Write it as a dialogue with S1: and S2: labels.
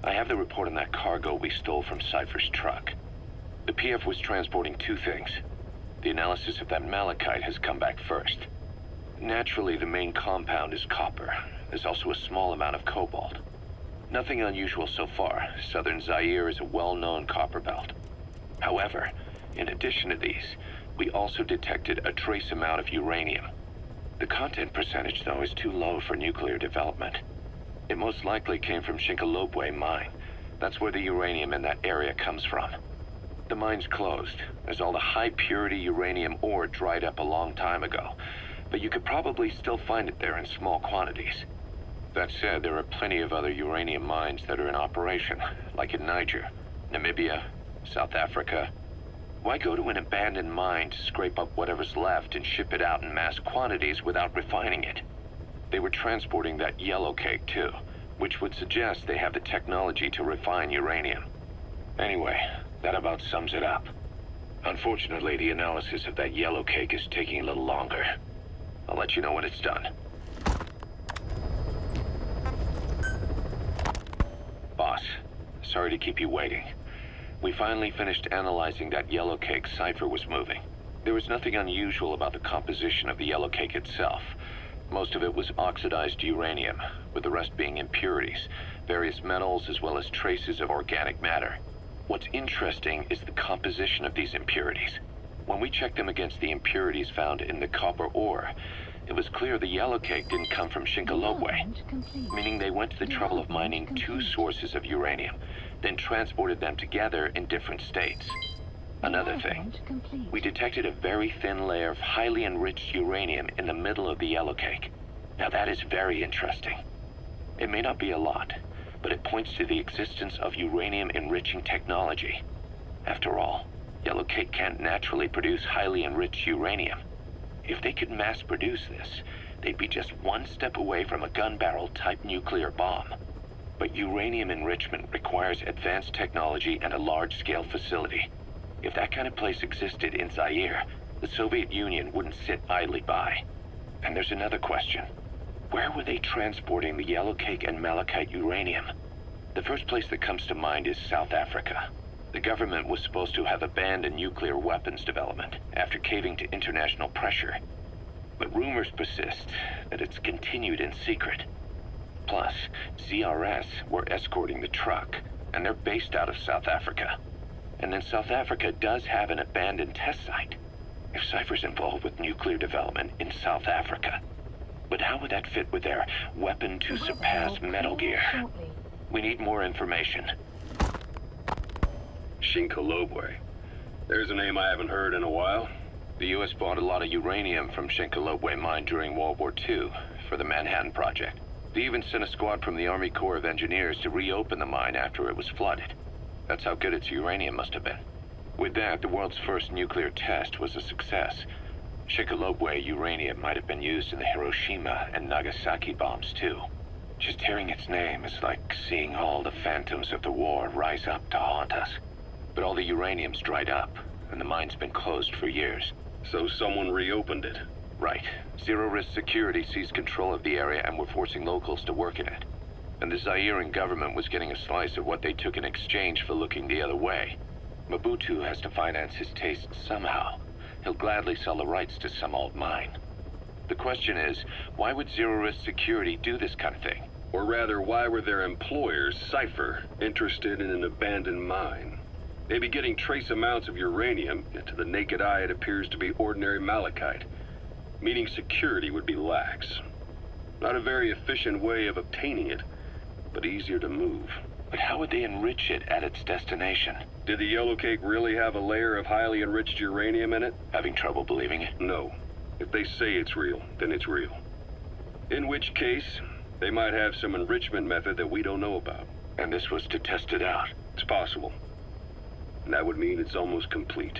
S1: I have the report on that cargo we stole from Cipher's truck. The PF was transporting two things. The analysis of that malachite has come back first. Naturally, the main compound is copper. There's also a small amount of cobalt. Nothing unusual so far. Southern Zaire is a well-known copper belt. However, in addition to these, we also detected a trace amount of uranium. The content percentage, though, is too low for nuclear development. It most likely came from Shinkolobwe mine. That's where the uranium in that area comes from. The mine's closed, as all the high-purity uranium ore dried up a long time ago, but you could probably still find it there in small quantities. That said, there are plenty of other uranium mines that are in operation, like in Niger, Namibia, South Africa. Why go to an abandoned mine to scrape up whatever's left and ship it out in mass quantities without refining it? They were transporting that yellow cake too, which would suggest they have the technology to refine uranium. Anyway, that about sums it up. Unfortunately, the analysis of that yellow cake is taking a little longer. I'll let you know when it's done. Boss, sorry to keep you waiting. We finally finished analyzing that yellow cake Cipher was moving. There was nothing unusual about the composition of the yellow cake itself. Most of it was oxidized uranium, with the rest being impurities, various metals as well as traces of organic matter. What's interesting is the composition of these impurities. When we checked them against the impurities found in the copper ore, it was clear the yellow cake didn't come from Shinkolobwe, meaning they went to the trouble of mining two sources of uranium, then transported them together in different states. Another thing, we detected a very thin layer of highly enriched uranium in the middle of the yellow cake. Now that is very interesting. It may not be a lot, but it points to the existence of uranium-enriching technology. After all, yellow cake can't naturally produce highly enriched uranium. If they could mass-produce this, they'd be just one step away from a gun barrel-type nuclear bomb. But uranium enrichment requires advanced technology and a large-scale facility. If that kind of place existed in Zaire, the Soviet Union wouldn't sit idly by. And there's another question. Where were they transporting the yellow cake and malachite uranium? The first place that comes to mind is South Africa. The government was supposed to have abandoned nuclear weapons development after caving to international pressure. But rumors persist that it's continued in secret. Plus, CRS were escorting the truck, and they're based out of South Africa. And then South Africa does have an abandoned test site. If Cipher's involved with nuclear development in South Africa. But how would that fit with their weapon to surpass Metal Gear? We need more information.
S2: Shinkolobwe. There's a name I haven't heard in a while.
S1: The U.S. bought a lot of uranium from Shinkolobwe mine during World War II for the Manhattan Project. They even sent a squad from the Army Corps of Engineers to reopen the mine after it was flooded. That's how good its uranium must have been. With that, the world's first nuclear test was a success. Shinkolobwe uranium might have been used in the Hiroshima and Nagasaki bombs too. Just hearing its name is like seeing all the phantoms of the war rise up to haunt us. But all the uranium's dried up, and the mine's been closed for years.
S2: So someone reopened it.
S1: Right. Zero-risk security seized control of the area and were forcing locals to work in it. And the Zairean government was getting a slice of what they took in exchange for looking the other way. Mobutu has to finance his tastes somehow. He'll gladly sell the rights to some old mine. The question is, why would zero-risk security do this kind of thing?
S2: Or rather, why were their employers, Cipher, interested in an abandoned mine? Maybe getting trace amounts of uranium, yet to the naked eye it appears to be ordinary malachite, meaning security would be lax. Not a very efficient way of obtaining it, but easier to move.
S1: But how would they enrich it at its destination?
S2: Did the yellow cake really have a layer of highly enriched uranium in it?
S1: Having trouble believing it?
S2: No. If they say it's real, then it's real. In which case, they might have some enrichment method that we don't know about.
S1: And this was to test it out?
S2: It's possible. And that would mean it's almost complete.